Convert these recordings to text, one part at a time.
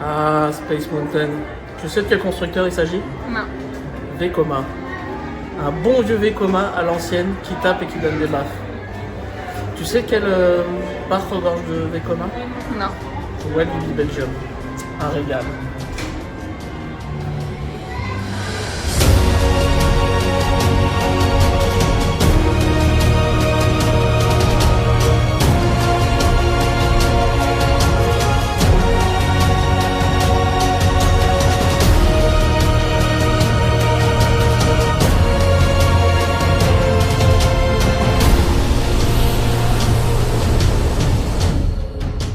Ah, Space Mountain. Tu sais de quel constructeur il s'agit? Non. Vekoma. Un bon vieux Vekoma à l'ancienne qui tape et qui donne des baffes. Tu sais quel part regorge de Vekoma? Non. Walibi Belgium. Un régal.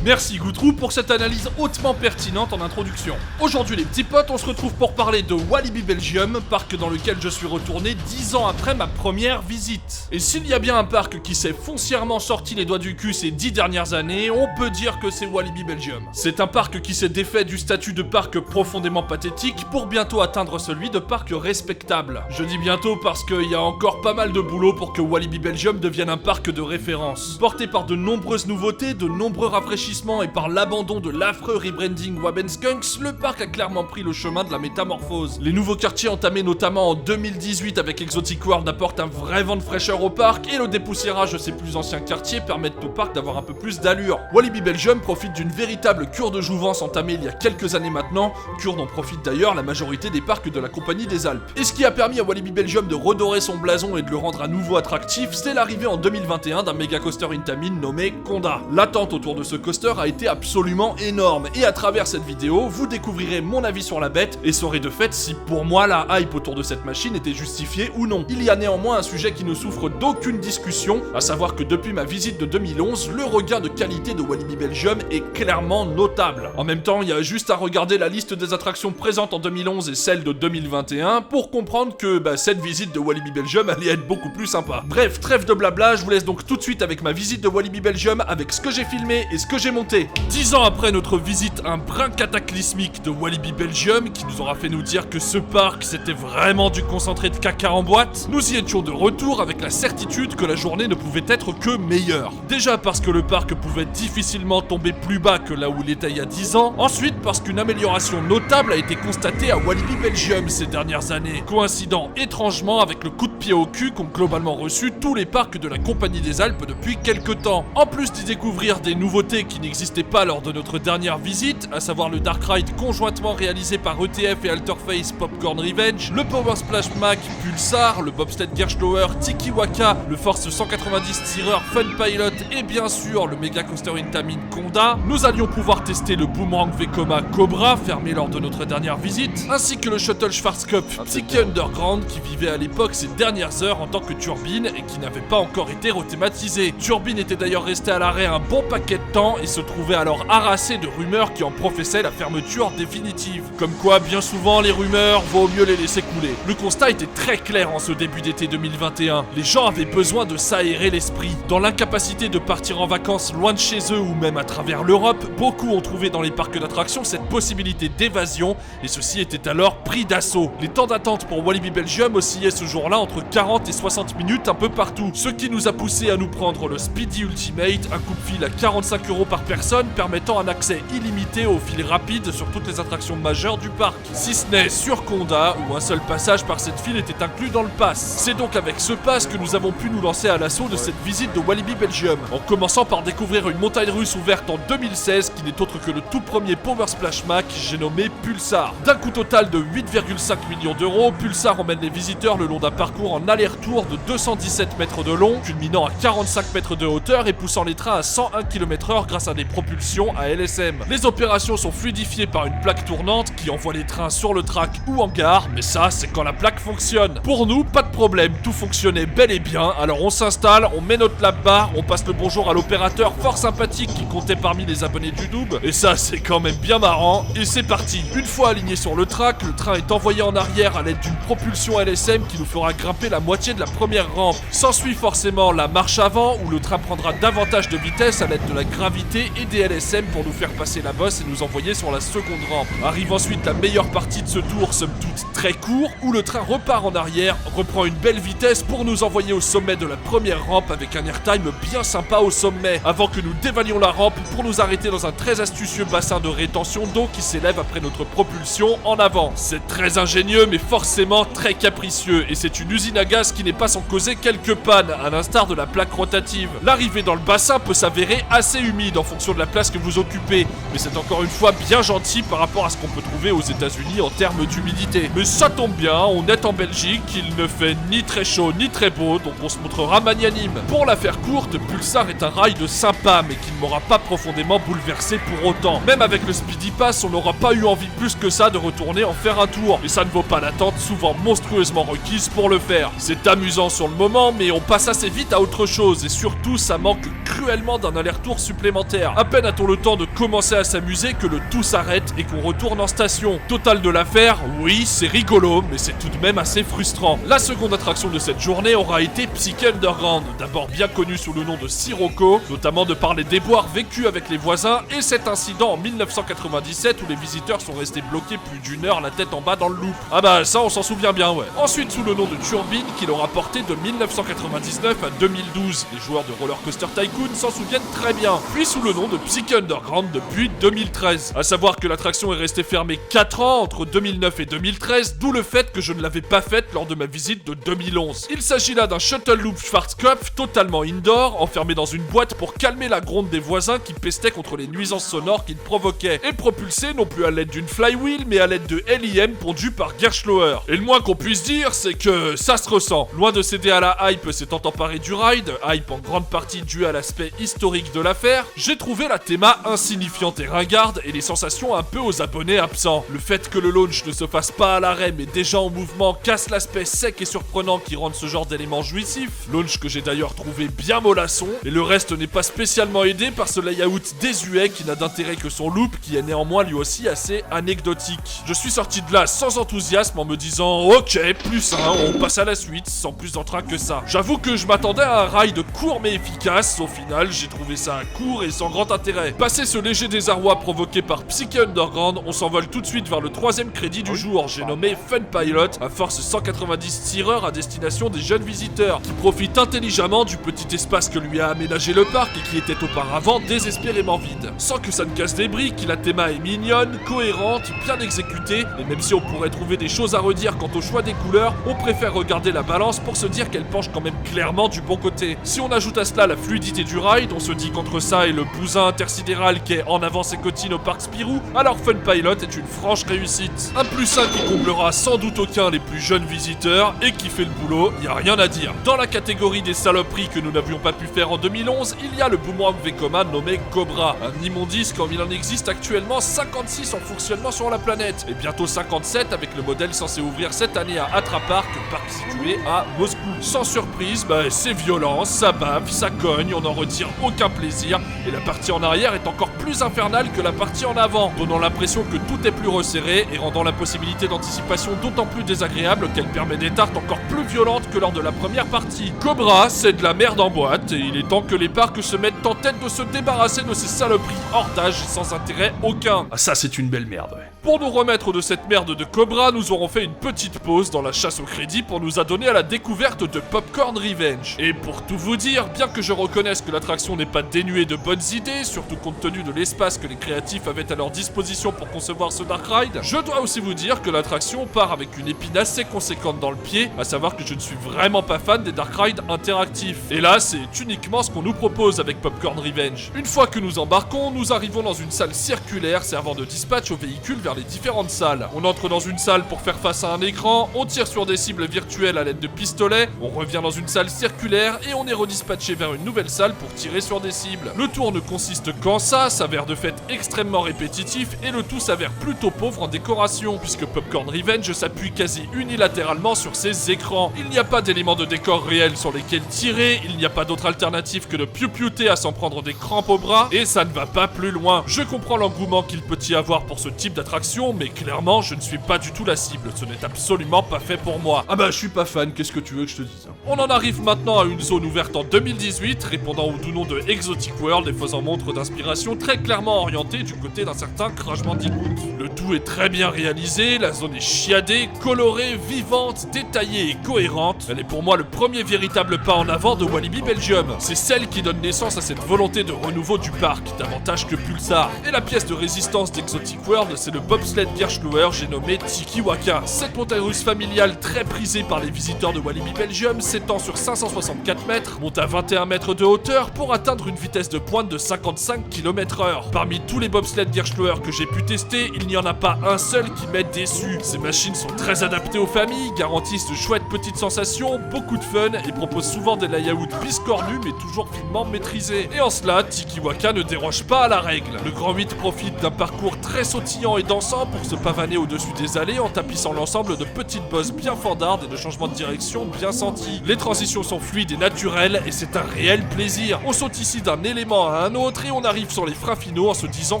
Merci Goutrou pour cette analyse hautement pertinente en introduction. Aujourd'hui les petits potes, on se retrouve pour parler de Walibi Belgium, parc dans lequel je suis retourné 10 ans après ma première visite. Et s'il y a bien un parc qui s'est foncièrement sorti les doigts du cul ces 10 dernières années, on peut dire que c'est Walibi Belgium. C'est un parc qui s'est défait du statut de parc profondément pathétique pour bientôt atteindre celui de parc respectable. Je dis bientôt parce qu'il y a encore pas mal de boulot pour que Walibi Belgium devienne un parc de référence. Porté par de nombreuses nouveautés, de nombreux rafraîchissements et par l'abandon de l'affreux rebranding Wabenskunks, le parc a clairement pris le chemin de la métamorphose. Les nouveaux quartiers entamés notamment en 2018 avec Exotic World apportent un vrai vent de fraîcheur au parc et le dépoussiérage de ses plus anciens quartiers permettent au parc d'avoir un peu plus d'allure. Walibi Belgium profite d'une véritable cure de jouvence entamée il y a quelques années maintenant, cure dont profite d'ailleurs la majorité des parcs de la Compagnie des Alpes. Et ce qui a permis à Walibi Belgium de redorer son blason et de le rendre à nouveau attractif, c'est l'arrivée en 2021 d'un méga coaster Intamin nommé Conda. L'attente autour de ce coaster a été absolument énorme et à travers cette vidéo, vous découvrirez mon avis sur la bête et saurez de fait si pour moi la hype autour de cette machine était justifiée ou non. Il y a néanmoins un sujet qui ne souffre d'aucune discussion, à savoir que depuis ma visite de 2011, le regain de qualité de Walibi Belgium est clairement notable. En même temps, il y a juste à regarder la liste des attractions présentes en 2011 et celle de 2021 pour comprendre que cette visite de Walibi Belgium allait être beaucoup plus sympa. Bref, trêve de blabla, je vous laisse donc tout de suite avec ma visite de Walibi Belgium, avec ce que j'ai filmé et ce que j'ai monté. 10 ans après notre visite un brin cataclysmique de Walibi Belgium qui nous aura fait nous dire que ce parc c'était vraiment du concentré de caca en boîte, nous y étions de retour avec la certitude que la journée ne pouvait être que meilleure. Déjà parce que le parc pouvait difficilement tomber plus bas que là où il était il y a 10 ans, ensuite parce qu'une amélioration notable a été constatée à Walibi Belgium ces dernières années, coïncidant étrangement avec le coup de pied au cul qu'ont globalement reçu tous les parcs de la Compagnie des Alpes depuis quelques temps. En plus d'y découvrir des nouveautés qui n'existaient pas lors de notre dernière visite, à savoir le Dark Ride conjointement réalisé par ETF et Alterface Popcorn Revenge, le Power Splash Mac Pulsar, le Bobsled Gerstlauer Tiki Waka, le Force 190 tireur Fun Pilot et bien sûr le Mega Coaster Intamin Conda, nous allions pouvoir tester le Boomerang Vekoma Cobra fermé lors de notre dernière visite, ainsi que le Shuttle Schwarzkopf Tiki Underground qui vivait à l'époque ses dernières heures en tant que turbine et qui n'avait pas encore été rethématisé. Turbine était d'ailleurs resté à l'arrêt un bon paquet de temps et se trouvait alors harassé de rumeurs qui en professaient la fermeture définitive. Comme quoi, bien souvent, les rumeurs, vaut mieux les laisser couler. Le constat était très clair en ce début d'été 2021. Les gens avaient besoin de s'aérer l'esprit. Dans l'incapacité de partir en vacances loin de chez eux ou même à travers l'Europe, beaucoup ont trouvé dans les parcs d'attractions cette possibilité d'évasion et ceci était alors pris d'assaut. Les temps d'attente pour Walibi Belgium oscillaient ce jour-là entre 40 et 60 minutes un peu partout, ce qui nous a poussé à nous prendre le Speedy Ultimate, un coup de fil à 45€ par personne permettant un accès illimité au fil rapide sur toutes les attractions majeures du parc, si ce n'est sur Conda où un seul passage par cette file était inclus dans le pass. C'est donc avec ce pass que nous avons pu nous lancer à l'assaut de cette visite de Walibi Belgium, en commençant par découvrir une montagne russe ouverte en 2016 qui n'est autre que le tout premier Power Splash Mac j'ai nommé Pulsar. D'un coût total de 8,5 millions d'euros, Pulsar emmène les visiteurs le long d'un parcours en aller-retour de 217 mètres de long, culminant à 45 mètres de hauteur et poussant les trains à 101 km/h grâce à des propulsions à LSM. Les opérations sont fluidifiées par une plaque tournante qui envoie les trains sur le track ou en gare, mais ça c'est quand la plaque fonctionne. Pour nous, pas de problème, tout fonctionnait bel et bien, alors on s'installe, on met notre lap bar, on passe le bonjour à l'opérateur fort sympathique qui comptait parmi les abonnés du Noob, et ça c'est quand même bien marrant, et c'est parti. Une fois aligné sur le track, le train est envoyé en arrière à l'aide d'une propulsion LSM qui nous fera grimper la moitié de la première rampe. S'ensuit forcément la marche avant où le train prendra davantage de vitesse à l'aide de la gravité pénalités et des LSM pour nous faire passer la bosse et nous envoyer sur la seconde rampe. Arrive ensuite la meilleure partie de ce tour, somme toute très court, où le train repart en arrière, reprend une belle vitesse pour nous envoyer au sommet de la première rampe avec un airtime bien sympa au sommet, avant que nous dévalions la rampe pour nous arrêter dans un très astucieux bassin de rétention d'eau qui s'élève après notre propulsion en avant. C'est très ingénieux mais forcément très capricieux, et c'est une usine à gaz qui n'est pas sans causer quelques pannes, à l'instar de la plaque rotative. L'arrivée dans le bassin peut s'avérer assez humide en fonction de la place que vous occupez, mais c'est encore une fois bien gentil par rapport à ce qu'on peut trouver aux États-Unis en termes d'humidité. Mais ça tombe bien, on est en Belgique, il ne fait ni très chaud ni très beau, donc on se montrera magnanime. Pour la faire courte, Pulsar est un rail de sympa, mais qui ne m'aura pas profondément bouleversé pour autant. Même avec le Speedy Pass, on n'aura pas eu envie plus que ça de retourner en faire un tour, et ça ne vaut pas l'attente souvent monstrueusement requise pour le faire. C'est amusant sur le moment, mais on passe assez vite à autre chose, et surtout ça manque cruellement d'un aller-retour supplémentaire. À peine a-t-on le temps de commencer à s'amuser que le tout s'arrête et qu'on retourne en station. Total de l'affaire, oui, c'est rigolo, mais c'est tout de même assez frustrant. La seconde attraction de cette journée aura été Psyché Underground, d'abord bien connu sous le nom de Sirocco, notamment de par les déboires vécus avec les voisins et cet incident en 1997 où les visiteurs sont restés bloqués plus d'une heure la tête en bas dans le loop. Ah bah ça on s'en souvient bien, ouais. Ensuite sous le nom de Turbine qu'il aura porté de 1999 à 2012. Les joueurs de Roller Coaster Tycoon s'en souviennent très bien. Puis sous le nom de Psyché Underground depuis 2013. À savoir que l'attraction est restée fermée 4 ans entre 2009 et 2013, d'où le fait que je ne l'avais pas faite lors de ma visite de 2011. Il s'agit là d'un shuttle loop Schwarzkopf totalement indoor, enfermé dans une boîte pour calmer la gronde des voisins qui pestaient contre les nuisances sonores qu'il provoquait, et propulsé non plus à l'aide d'une flywheel mais à l'aide de LIM pondu par Gerschlauer. Et le moins qu'on puisse dire, c'est que ça se ressent. Loin de céder à la hype s'étant emparé du ride, hype en grande partie due à l'aspect historique de l'affaire, j'ai trouvé la théma insignifiante et ringarde et les sensations un peu aux abonnés absents. Le fait que le launch ne se fasse pas à l'arrêt mais déjà en mouvement casse l'aspect sec et surprenant qui rend ce genre d'élément jouissif, launch que j'ai d'ailleurs trouvé bien mollasson, et le reste n'est pas spécialement aidé par ce layout désuet qui n'a d'intérêt que son loop qui est néanmoins lui aussi assez anecdotique. Je suis sorti de là sans enthousiasme en me disant ok, plus un, on passe à la suite, sans plus d'entrain que ça. J'avoue que je m'attendais à un ride court mais efficace, au final j'ai trouvé ça court et sans grand intérêt. Passé ce léger désarroi provoqué par Psyché Underground, on s'envole tout de suite vers le troisième crédit du jour, j'ai nommé Fun Pilot, à force 190 tireurs à destination des jeunes visiteurs, qui profitent intelligemment du petit espace que lui a aménagé le parc et qui était auparavant désespérément vide. Sans que ça ne casse des briques, la théma est mignonne, cohérente, bien exécutée, et même si on pourrait trouver des choses à redire quant au choix des couleurs, on préfère regarder la balance pour se dire qu'elle penche quand même clairement du bon côté. Si on ajoute à cela la fluidité du ride, on se dit qu'entre ça et le bousin intersidéral qui est en avant ses cotines au parc Spirou, alors Fun Pilot est une franche réussite. Un plus 1 qui comblera sans doute aucun les plus jeunes visiteurs et qui fait le boulot, y a rien à dire. Dans la catégorie des saloperies que nous n'avions pas pu faire en 2011, il y a le Boomerang Vekoma nommé Cobra, un immondice comme il en existe actuellement 56 en fonctionnement sur la planète, et bientôt 57 avec le modèle censé ouvrir cette année à Atra Park, parc situé à Moscou. Sans surprise, c'est violent, ça bave, ça cogne, on n'en retire aucun plaisir, et la partie en arrière est encore plus infernale que la partie en avant, donnant l'impression que tout est plus resserré et rendant la possibilité d'anticipation d'autant plus désagréable qu'elle permet des tartes encore plus violentes que lors de la première partie. Cobra, c'est de la merde en boîte, et il est temps que les parcs se mettent en tête de se débarrasser de ces saloperies hors d'âge sans intérêt aucun. Ah ça c'est une belle merde, ouais. Pour nous remettre de cette merde de Cobra, nous aurons fait une petite pause dans la chasse au crédit pour nous adonner à la découverte de Popcorn Revenge. Et pour tout vous dire, bien que je reconnaisse que l'attraction n'est pas dénuée de bonnes idées, surtout compte tenu de l'espace que les créatifs avaient à leur disposition pour concevoir ce Dark Ride, je dois aussi vous dire que l'attraction part avec une épine assez conséquente dans le pied, à savoir que je ne suis vraiment pas fan des Dark Rides interactifs. Et là, c'est uniquement ce qu'on nous propose avec Popcorn Revenge. Une fois que nous embarquons, nous arrivons dans une salle circulaire servant de dispatch aux véhicules vers les différentes salles. On entre dans une salle pour faire face à un écran, on tire sur des cibles virtuelles à l'aide de pistolets, on revient dans une salle circulaire et on est redispatché vers une nouvelle salle pour tirer sur des cibles. Le tour ne consiste qu'en ça, s'avère de fait extrêmement répétitif et le tout s'avère plutôt pauvre en décoration, puisque Popcorn Revenge s'appuie quasi unilatéralement sur ses écrans. Il n'y a pas d'éléments de décor réels sur lesquels tirer, il n'y a pas d'autre alternative que de piou-piouter à s'en prendre des crampes au bras, et ça ne va pas plus loin. Je comprends l'engouement qu'il peut y avoir pour ce type d'attraction l'attraction, mais clairement, je ne suis pas du tout la cible. Ce n'est absolument pas fait pour moi. Ah bah, je suis pas fan, qu'est-ce que tu veux que je te dise? On en arrive maintenant à une zone ouverte en 2018, répondant au doux nom de Exotic World et faisant montre d'inspiration très clairement orientée du côté d'un certain Crash Bandicoot. Le tout est très bien réalisé, la zone est chiadée, colorée, vivante, détaillée et cohérente. Elle est pour moi le premier véritable pas en avant de Walibi Belgium. C'est celle qui donne naissance à cette volonté de renouveau du parc, davantage que Pulsar. Et la pièce de résistance d'Exotic World, c'est le bobsled Gerstlauer, j'ai nommé Tiki Waka. Cette montagne russe familiale très prisée par les visiteurs de Walibi Belgium s'étend sur 564 mètres, monte à 21 mètres de hauteur pour atteindre une vitesse de pointe de 55 km/h. Parmi tous les bobsled Gerstlauer que j'ai pu tester, il n'y en a pas un seul qui m'ait déçu. Ces machines sont très adaptées aux familles, garantissent de chouettes petites sensations, beaucoup de fun et proposent souvent des layouts biscornus mais toujours finement maîtrisés. Et en cela, Tiki Waka ne déroge pas à la règle. Le Grand 8 profite d'un parcours très sautillant et dansant pour se pavaner au-dessus des allées en tapissant l'ensemble de petites bosses bien fandardes et de changements de direction bien sentis. Les transitions sont fluides et naturelles et c'est un réel plaisir. On saute ici d'un élément à un autre et on arrive sur les freins finaux en se disant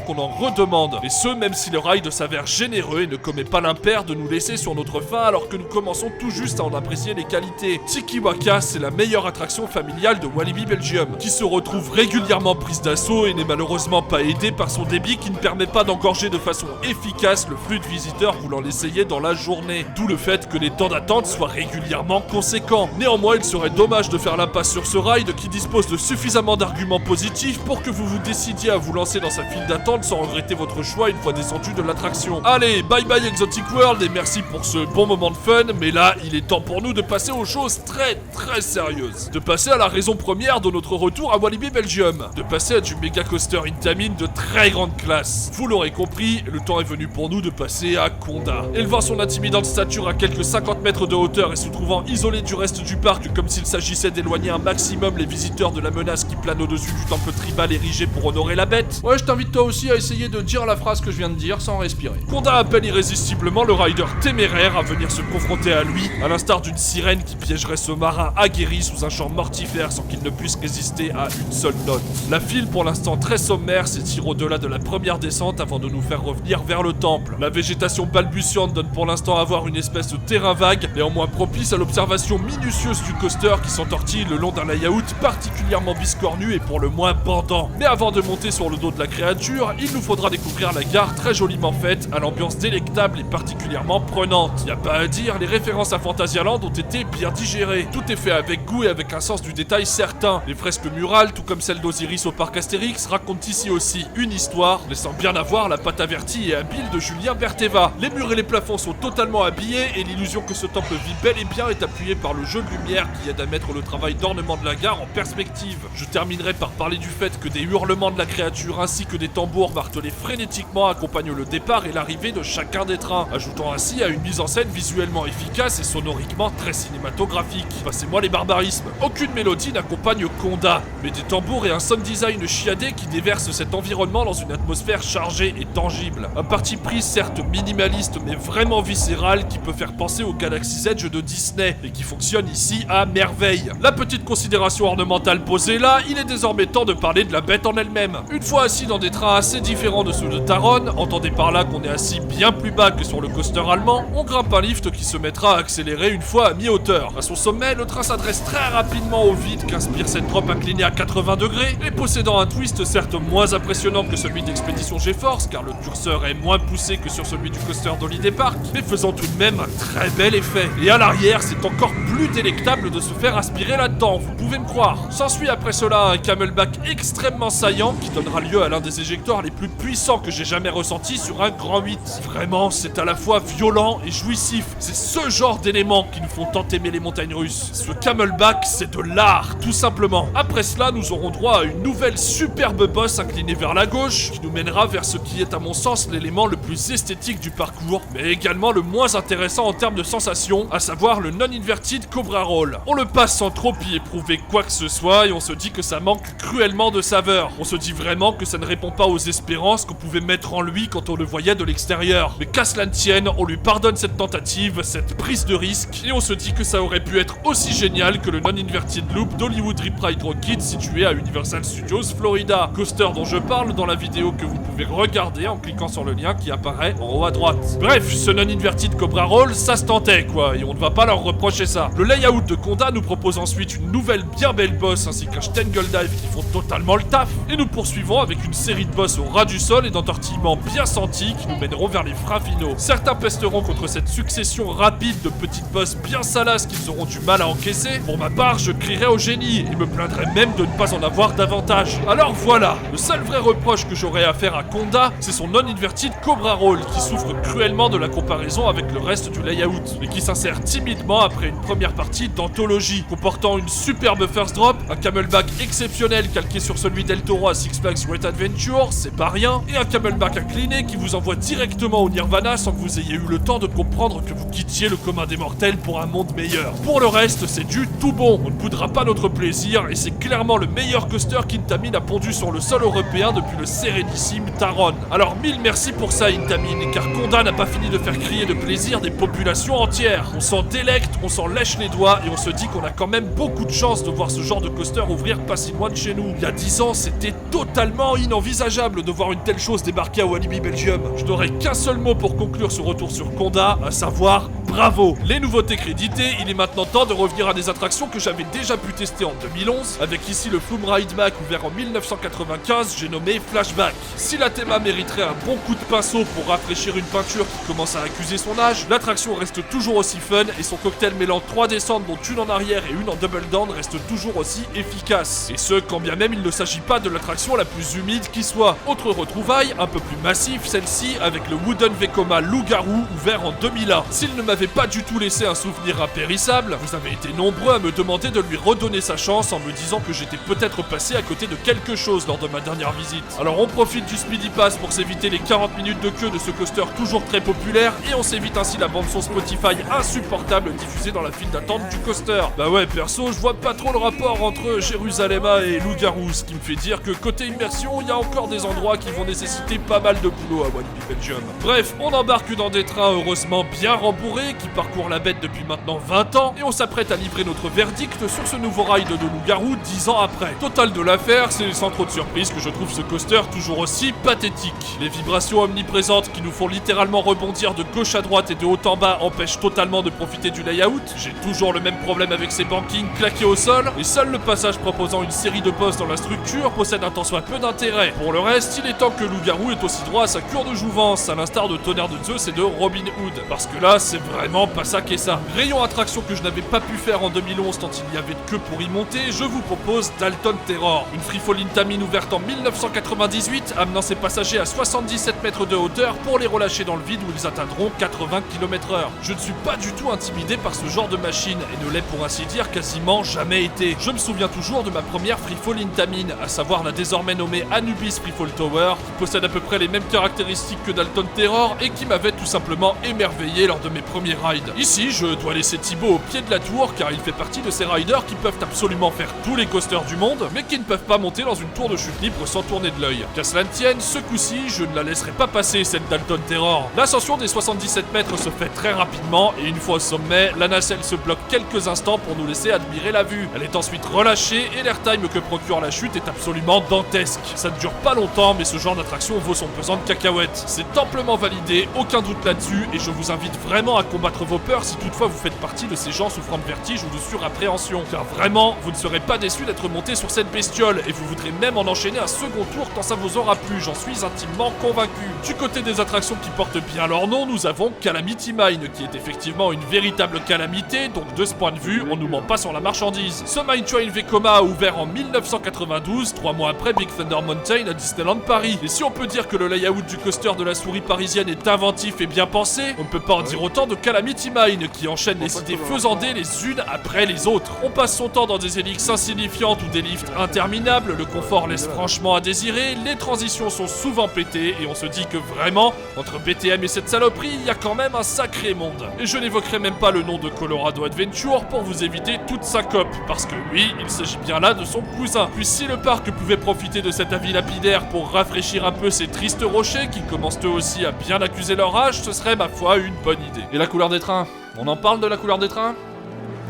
qu'on en redemande. Et ce, même si le ride s'avère généreux et ne commet pas l'impair de nous laisser sur notre faim alors que nous commençons tout juste à en apprécier les qualités. Tiki Waka, c'est la meilleure attraction familiale de Walibi Belgium, qui se retrouve régulièrement prise d'assaut et n'est malheureusement pas aidée par son débit qui ne permet pas d'engorger de façon efficace le flux de visiteurs voulant l'essayer dans la journée. D'où le fait que les temps d'attente soient régulièrement conséquents. Néanmoins, il serait dommage de faire l'impasse sur ce ride qui dispose de suffisamment d'arguments positifs pour que vous vous décidiez à vous lancer dans sa file d'attente sans regretter votre choix une fois descendu de l'attraction. Allez, bye bye Exotic World et merci pour ce bon moment de fun, mais là, il est temps pour nous de passer aux choses très sérieuses. De passer à la raison première de notre retour à Walibi Belgium. De passer à du méga coaster Intamin de très grande classe. Vous l'aurez compris, le temps est venu pour nous de passer à Conda. Élevant son intimidante stature à quelques 50 mètres de hauteur et se trouvant isolé du reste du parc comme s'il s'agissait d'éloigner un maximum les visiteurs de la menace qui plane au-dessus du temple tribal érigé pour honorer la bête. Ouais, je t'invite toi aussi à essayer de dire la phrase que je viens de dire sans respirer. Conda appelle irrésistiblement le rider téméraire à venir se confronter à lui, à l'instar d'une sirène qui piégerait ce marin aguerri sous un champ mortifère sans qu'il ne puisse résister à une seule note. La file, pour l'instant très sommaire, s'étire au-delà de la première descente avant de nous faire revenir vers le temple. La végétation balbutiante donne pour l'instant à voir une espèce de terrain vague, néanmoins propice à l'observation minutieuse du coaster qui s'entortille le long d'un layout particulièrement biscornu et pour le moins bandant. Mais avant de monter sur le dos de la créature, il nous faudra découvrir la gare très joliment faite, à l'ambiance délectable et particulièrement prenante. Y a pas à dire, les références à Phantasialand ont été bien digérées. Tout est fait avec goût et avec un sens du détail certain. Les fresques murales, tout comme celle d'Osiris au parc Astérix, racontent ici aussi une histoire, laissant bien avoir la patte avertie et habile de Julien Berteva. Les murs et les plafonds sont totalement habillés et l'illusion que ce temple vit bel et bien est appuyée par le jeu de lumière qui aide à mettre le travail d'ornement de la gare en perspective. Je terminerai par parler du fait que des hurlements de la créature ainsi que des tambours martelés frénétiquement accompagnent le départ et l'arrivée de chacun des trains, ajoutant ainsi à une mise en scène visuellement efficace et sonoriquement très cinématographique. Passez-moi les barbarismes. Aucune mélodie n'accompagne Conda, mais des tambours et un sound design chiadé qui déverse cet environnement dans une atmosphère chargée et tangible. Un parti pris certes minimaliste mais vraiment viscéral qui peut faire penser au Galaxy's Edge de Disney et qui fonctionne ici à merveille. La petite considération ornementale posée là, il est désormais temps de parler de la bête en elle-même. Une fois assis dans des trains assez différents de ceux de Taron, entendez par là qu'on est assis bien plus bas que sur le coaster allemand, on grimpe un lift qui se mettra à accélérer une fois à mi-hauteur. À son sommet, le train s'adresse très rapidement au vide qu'inspire cette drop inclinée à 80 degrés et possédant un twist certes moins impressionnant que celui d'Expédition GeForce car le curseur est moins poussé que sur celui du coaster d'Holiday Park, mais faisant tout de même un très bel effet. Et à l'arrière, c'est encore plus délectable de se faire aspirer là-dedans, vous pouvez me croire. S'ensuit après cela un camelback extrêmement saillant qui donnera lieu à l'un des éjecteurs les plus puissants que j'ai jamais ressenti sur un grand 8. Vraiment, c'est à la fois violent et jouissif. C'est ce genre d'éléments qui nous font tant aimer les montagnes russes. Ce camelback, c'est de l'art, tout simplement. Après cela, nous aurons droit à une nouvelle superbe bosse inclinée vers la gauche, qui nous mènera vers ce qui est à mon sens l'élément le plus esthétique du parcours, mais également le moins intéressant en termes de sensations, à savoir le non-inverted Cobra Roll. On le passe sans trop y éprouver quoi que ce soit et on se dit que ça manque cruellement de saveur. On se dit vraiment que ça ne répond pas aux espérances qu'on pouvait mettre en lui quand on le voyait de l'extérieur. Mais qu'à cela ne tienne, on lui pardonne cette tentative, cette prise de risque, et on se dit que ça aurait pu être aussi génial que le non-inverted loop d'Hollywood Rip Ride Rockit situé à Universal Studios Florida. Coaster dont je parle dans la vidéo que vous pouvez regarder en cliquant sur le lien lien qui apparaît en haut à droite. Bref, ce non-inverted Cobra Roll, ça se tentait quoi, et on ne va pas leur reprocher ça. Le layout de Conda nous propose ensuite une nouvelle bien belle boss ainsi qu'un Stengel Dive qui font totalement le taf, et nous poursuivons avec une série de boss au ras du sol et d'entortillements bien sentis qui nous mèneront vers les freins finaux. Certains pesteront contre cette succession rapide de petites boss bien salaces qu'ils auront du mal à encaisser. Pour ma part, je crierai au génie et me plaindrai même de ne pas en avoir davantage. Alors voilà, le seul vrai reproche que j'aurais à faire à Conda, c'est son non-inverted Cobra Roll qui souffre cruellement de la comparaison avec le reste du layout et qui s'insère timidement après une première partie d'anthologie comportant une superbe first drop, un camelback exceptionnel calqué sur celui d'El Toro à Six Flags Great Adventure, c'est pas rien, et un camelback incliné qui vous envoie directement au Nirvana sans que vous ayez eu le temps de comprendre que vous quittiez le commun des mortels pour un monde meilleur. Pour le reste, c'est du tout bon, on ne boudera pas notre plaisir et c'est clairement le meilleur coaster qu'Intamin a pondu sur le sol européen depuis le sérénissime Taron. Alors mille merci pour ça Intamin, car Conda n'a pas fini de faire crier de plaisir des populations entières. On s'en délecte, on s'en lèche les doigts et on se dit qu'on a quand même beaucoup de chance de voir ce genre de coaster ouvrir pas si loin de chez nous. Il y a 10 ans, c'était totalement inenvisageable de voir une telle chose débarquer à Walibi Belgium. Je n'aurai qu'un seul mot pour conclure ce retour sur Conda, à savoir bravo. Les nouveautés créditées, il est maintenant temps de revenir à des attractions que j'avais déjà pu tester en 2011, avec ici le Flume Ride Mac ouvert en 1995, j'ai nommé Flashback. Si la théma mériterait un bon coup de pinceau pour rafraîchir une peinture qui commence à accuser son âge, l'attraction reste toujours aussi fun et son cocktail mêlant 3 descentes dont une en arrière et une en double down reste toujours aussi efficace. Et ce, quand bien même il ne s'agit pas de l'attraction la plus humide qui soit. Autre retrouvaille, un peu plus massif, celle-ci avec le Wooden Vekoma Loup-Garou ouvert en 2001. S'il ne m'avait pas du tout laissé un souvenir impérissable, vous avez été nombreux à me demander de lui redonner sa chance en me disant que j'étais peut-être passé à côté de quelque chose lors de ma dernière visite. Alors on profite du Speedy Pass pour s'éviter les 40 minutes de queue de ce coaster toujours très populaire et on s'évite ainsi la bande-son Spotify insupportable diffusée dans la file d'attente du coaster. Bah ouais, perso, je vois pas trop le rapport entre Jérusalema et Loup-Garou, ce qui me fait dire que côté immersion, il y a encore des endroits qui vont nécessiter pas mal de boulot à Walibi Belgium. Bref, on embarque dans des trains heureusement bien rembourrés qui parcourent la bête depuis maintenant 20 ans et on s'apprête à livrer notre verdict sur ce nouveau ride de Loup-Garou 10 ans après. Total de l'affaire, c'est sans trop de surprise que je trouve ce coaster toujours aussi pathétique. Les vibrations omniprésentes qui nous font littéralement rebondir de gauche à droite et de haut en bas empêchent totalement de profiter du layout. J'ai toujours le même problème avec ces bankings claqués au sol et seul le passage proposant une série de boss dans la structure possède un tant soit peu d'intérêt. Pour le reste, il est temps que Loup-Garou ait aussi droit à sa cure de jouvence, à l'instar de Tonnerre de Zeus et de Robin Hood. Parce que là, c'est vraiment pas ça qu'est ça. Rayon attraction que je n'avais pas pu faire en 2011 tant il y avait de queue pour y monter, je vous propose Dalton Terror. Une free-fall Intamin ouverte en 1998, amenant ses passagers à 77 mètres de hauteur pour les relâcher dans le vide où ils atteindront 80 km/h. Je ne suis pas du tout intimidé par ce genre de machine et ne l'ai pour ainsi dire quasiment jamais été. Je me souviens toujours de ma première free-fall Intamin, à savoir la désormais nommée Anubis Free-Fall Tower, qui possède à peu près les mêmes caractéristiques que Dalton Terror et qui m'avait tout simplement émerveillé lors de mes premiers rides. Ici, je dois laisser Thibaut au pied de la tour car il fait partie de ces riders qui peuvent absolument faire tous les coasters du monde, mais qui ne peuvent pas monter dans une tour de chute libre sans tourner de l'œil. Qu'à cela ne tienne, ce coup-ci, je ne la laisserai pas passer cette Dalton Terror. L'ascension des 77 mètres se fait très rapidement et une fois au sommet, la nacelle se bloque quelques instants pour nous laisser admirer la vue. Elle est ensuite relâchée et l'airtime que procure la chute est absolument dantesque. Ça ne dure pas longtemps, mais ce genre d'attraction vaut son pesant de cacahuètes. C'est amplement validé, aucun doute là-dessus, et je vous invite vraiment à combattre vos peurs si toutefois vous faites partie de ces gens souffrant de vertige ou de surappréhension. Car vraiment, vous ne serez pas déçus d'être monté sur cette bestiole et vous voudrez même en enchaîner un second tour tant ça vous aura plu, j'en suis intimement convaincu. Du côté des attractions qui portent bien leur nom, nous avons Calamity Mine, qui est effectivement une véritable calamité, donc de ce point de vue, on nous ment pas sur la marchandise. Ce Mine Train Vekoma a ouvert en 1992, 3 mois après Big Thunder Mountain à Disneyland Paris. Et si on peut dire que le layout du coaster de la souris parisienne est inventif et bien pensé, on ne peut pas en dire autant de Calamity Mine, qui enchaîne les cités faisandées les unes après les autres. On passe son temps dans des hélix insignifiantes ou des lifts interminables, le confort laisse franchement à désirer, les transitions sont souvent pétées et on se dit que vraiment, entre BTM et cette saloperie, il y a quand même un sacré monde. Et je n'évoquerai même pas le nom de Colorado Adventure pour vous éviter toute syncope, parce que oui, il s'agit bien là de son cousin. Puis si le parc pouvait profiter de cet avis lapidaire pour rafraîchir un peu ces tristes rochers qui commencent eux aussi à bien accuser leur âge, ce serait ma foi une bonne idée. Et la couleur des trains ? On en parle de la couleur des trains ?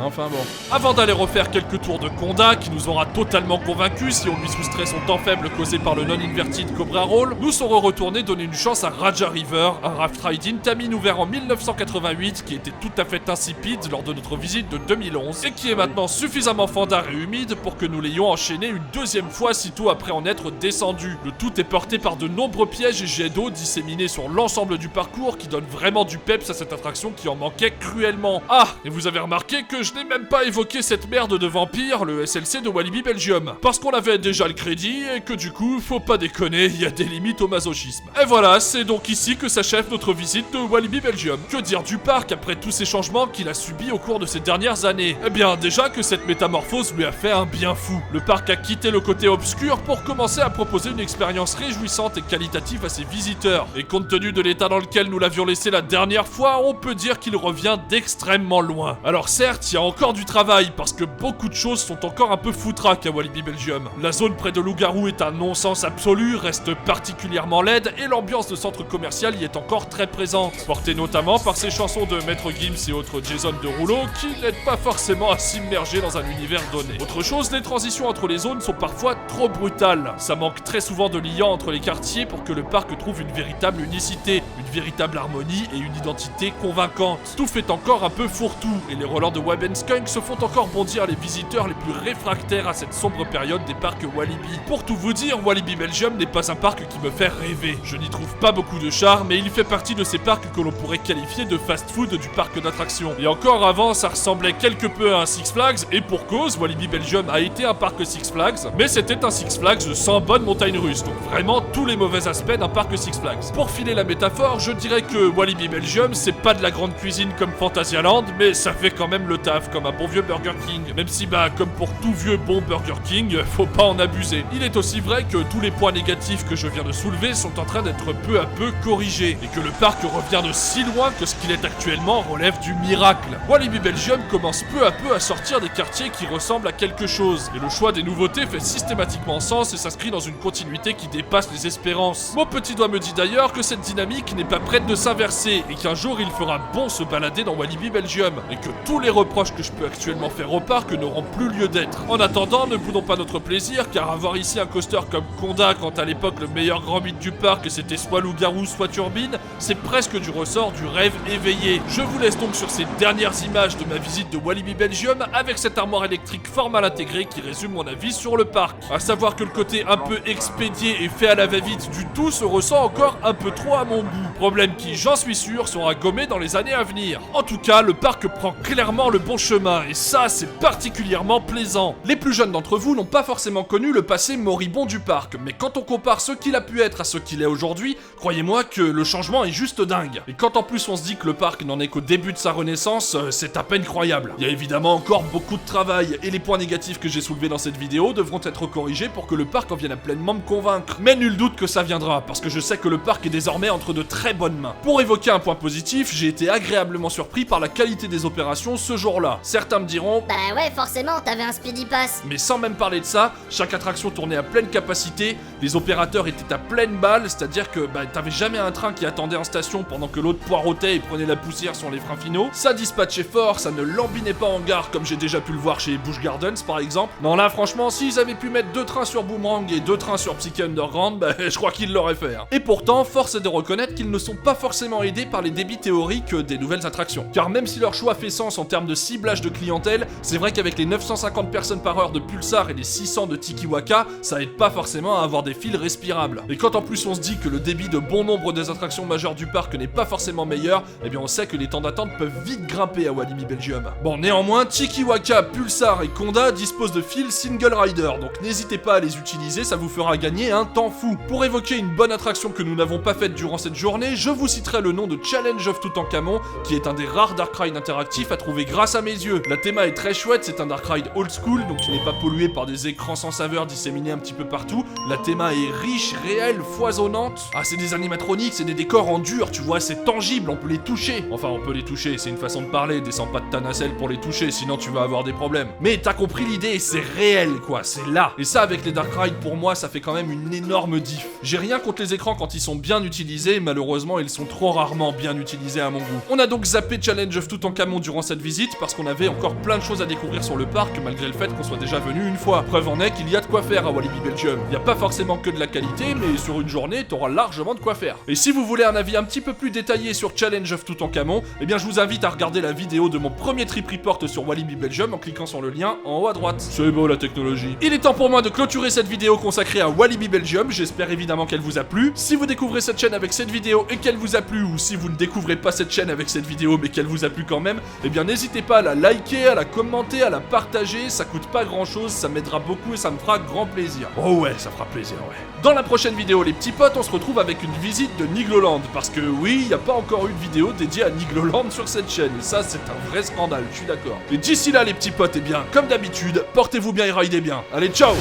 Enfin bon. Avant d'aller refaire quelques tours de Conda, qui nous aura totalement convaincus si on lui soustrait son temps faible causé par le non-inverted Cobra Roll, nous serons retournés donner une chance à Raja River, un raft riding Tamine ouvert en 1988 qui était tout à fait insipide lors de notre visite de 2011 et qui est maintenant suffisamment fandard et humide pour que nous l'ayons enchaîné une deuxième fois sitôt après en être descendu. Le tout est porté par de nombreux pièges et jets d'eau disséminés sur l'ensemble du parcours qui donne vraiment du peps à cette attraction qui en manquait cruellement. Ah, et vous avez remarqué que je n'ai même pas évoqué cette merde de vampire, le SLC de Walibi Belgium, parce qu'on avait déjà le crédit et que du coup, faut pas déconner, il y a des limites au masochisme. Et voilà, c'est donc ici que s'achève notre visite de Walibi Belgium. Que dire du parc après tous ces changements qu'il a subis au cours de ces dernières années? Eh bien, déjà que cette métamorphose lui a fait un bien fou. Le parc a quitté le côté obscur pour commencer à proposer une expérience réjouissante et qualitative à ses visiteurs. Et compte tenu de l'état dans lequel nous l'avions laissé la dernière fois, on peut dire qu'il revient d'extrêmement loin. Alors certes, il y a encore du travail, parce que beaucoup de choses sont encore un peu foutraques à Walibi Belgium. La zone près de Loup-Garou est un non-sens absolu, reste particulièrement laide, et l'ambiance de centre commercial y est encore très présente, portée notamment par ces chansons de Maître Gims et autres Jason Derulo, qui n'aident pas forcément à s'immerger dans un univers donné. Autre chose, les transitions entre les zones sont parfois trop brutales. Ça manque très souvent de liant entre les quartiers pour que le parc trouve une véritable unicité, une véritable harmonie et une identité convaincante. Tout fait encore un peu fourre-tout, et les rollers de Web & Skunk se font encore bondir les visiteurs les plus réfractaires à cette sombre période des parcs Walibi. Pour tout vous dire, Walibi Belgium n'est pas un parc qui me fait rêver. Je n'y trouve pas beaucoup de charme, et il fait partie de ces parcs que l'on pourrait qualifier de fast-food du parc d'attractions. Et encore avant, ça ressemblait quelque peu à un Six Flags, et pour cause, Walibi Belgium a été un parc Six Flags, mais c'était un Six Flags sans bonne montagne russe, donc vraiment tous les mauvais aspects d'un parc Six Flags. Pour filer la métaphore, je dirais que Walibi Belgium, c'est pas de la grande cuisine comme Fantasyland, mais ça fait quand même le taf, comme un bon vieux Burger King. Même si, comme pour tout vieux bon Burger King, faut pas en abuser. Il est aussi vrai que tous les points négatifs que je viens de soulever sont en train d'être peu à peu corrigés, et que le parc revient de si loin que ce qu'il est actuellement relève du miracle. Walibi Belgium commence peu à peu à sortir des quartiers qui ressemblent à quelque chose, et le choix des nouveautés fait systématiquement sens et s'inscrit dans une continuité qui dépasse les espérances. Mon petit doigt me dit d'ailleurs que cette dynamique n'est pas prête de s'inverser, et qu'un jour il fera bon se balader dans Walibi Belgium, et que tous les reproches que je peux actuellement faire au parc n'auront plus lieu d'être. En attendant, ne boudons pas notre plaisir, car avoir ici un coaster comme Conda, quand à l'époque le meilleur grand mythe du parc c'était soit Loup-Garou, soit Turbine, c'est presque du ressort du rêve éveillé. Je vous laisse donc sur ces dernières images de ma visite de Walibi Belgium, avec cette armoire électrique fort mal intégrée qui résume mon avis sur le parc. À savoir que le côté un peu expédié et fait à la va-vite du tout se ressent encore un peu trop à mon goût. Problème qui, j'en suis sûr, sera gommé dans les années à venir. En tout cas, le parc prend clairement le bon chemin, et ça, c'est particulièrement plaisant. Les plus jeunes d'entre vous n'ont pas forcément connu le passé moribond du parc, mais quand on compare ce qu'il a pu être à ce qu'il est aujourd'hui, croyez-moi que le changement est juste dingue. Et quand en plus on se dit que le parc n'en est qu'au début de sa renaissance, c'est à peine croyable. Il y a évidemment encore beaucoup de travail, et les points négatifs que j'ai soulevés dans cette vidéo devront être corrigés pour que le parc en vienne à pleinement me convaincre. Mais nul doute que ça viendra, parce que je sais que le parc est désormais entre de très bonnes mains. Pour évoquer un point positif, j'ai été agréablement surpris par la qualité des opérations ce jour-là. Certains me diront... Bah ouais, forcément, t'avais un Speedy Pass. Mais sans même parler de ça, chaque attraction tournait à pleine capacité, les opérateurs étaient à pleine balle, c'est-à-dire que t'avais jamais un train qui attendait en station pendant que l'autre poireautait et prenait la poussière sur les freins finaux. Ça dispatchait fort, ça ne lambinait pas en gare comme j'ai déjà pu le voir chez Busch Gardens par exemple. Non là franchement, s'ils avaient pu mettre 2 trains sur Boomerang et 2 trains sur Psyché Underground, je crois qu'ils l'auraient fait. Et pourtant, force est de reconnaître qu'ils ne sont pas forcément aidés par les débits théoriques des nouvelles attractions. Car même si leur choix fait sens en termes de ciblage de clientèle, c'est vrai qu'avec les 950 personnes par heure de Pulsar et les 600 de Tiki Waka, ça aide pas forcément à avoir des fils respirables. Et quand en plus on se dit que le débit de bon nombre des attractions majeures du parc n'est pas forcément meilleur, eh bien on sait que les temps d'attente peuvent vite grimper à Walibi Belgium. Bon, néanmoins, Tiki Waka, Pulsar et Conda disposent de fils single rider, donc n'hésitez pas à les utiliser, ça vous fera gagner un temps fou. Pour évoquer une bonne attraction que nous n'avons pas faite durant cette journée, je vous citerai le nom de Challenge of Toutankhamon, qui est un des rares dark rides interactifs à trouver grâce à mes yeux. La théma est très chouette, c'est un dark ride old school, donc qui n'est pas pollué par des écrans sans saveur disséminés un petit peu partout. La théma est riche, réelle, foisonnante. Ah, c'est des animatroniques, c'est des décors en dur, tu vois, c'est tangible, on peut les toucher. Enfin, on peut les toucher, c'est une façon de parler, descends pas de ta nacelle pour les toucher, sinon tu vas avoir des problèmes. Mais t'as compris l'idée, c'est réel quoi, c'est là. Et ça, avec les dark rides, pour moi, ça fait quand même une énorme diff. J'ai rien contre les écrans quand ils sont bien utilisés, malheureusement malheureusement ils sont trop rarement bien utilisés à mon goût. On a donc zappé Challenge of Toutankhamon durant cette visite parce qu'on avait encore plein de choses à découvrir sur le parc malgré le fait qu'on soit déjà venu une fois. Preuve en est qu'il y a de quoi faire à Walibi Belgium. Il n'y a pas forcément que de la qualité, mais sur une journée t'auras largement de quoi faire. Et si vous voulez un avis un petit peu plus détaillé sur Challenge of Toutankhamon, eh bien je vous invite à regarder la vidéo de mon premier trip report sur Walibi Belgium en cliquant sur le lien en haut à droite. C'est beau la technologie. Il est temps pour moi de clôturer cette vidéo consacrée à Walibi Belgium, j'espère évidemment qu'elle vous a plu. Si vous découvrez cette chaîne avec cette vidéo et qu'elle vous a plu, ou si vous ne découvrez pas cette chaîne avec cette vidéo mais qu'elle vous a plu quand même, eh bien n'hésitez pas à la liker, à la commenter, à la partager, ça coûte pas grand chose, ça m'aidera beaucoup et ça me fera grand plaisir. Oh ouais, ça fera plaisir, ouais. Dans la prochaine vidéo les petits potes, on se retrouve avec une visite de Nigloland, parce que oui, il n'y a pas encore eu de vidéo dédiée à Nigloland sur cette chaîne, et ça c'est un vrai scandale, je suis d'accord. Et d'ici là les petits potes, eh bien, comme d'habitude, portez-vous bien et raidez bien. Allez, ciao!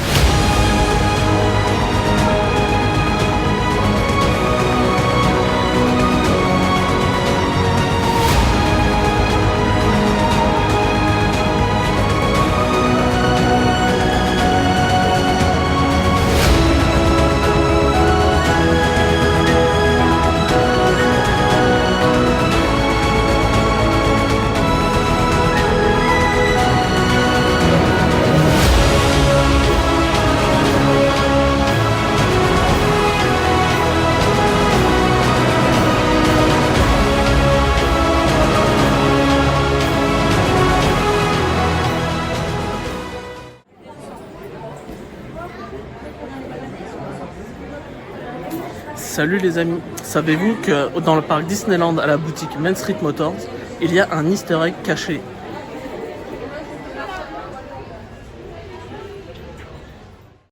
Salut les amis, savez-vous que dans le parc Disneyland à la boutique Main Street Motors, il y a un easter egg caché?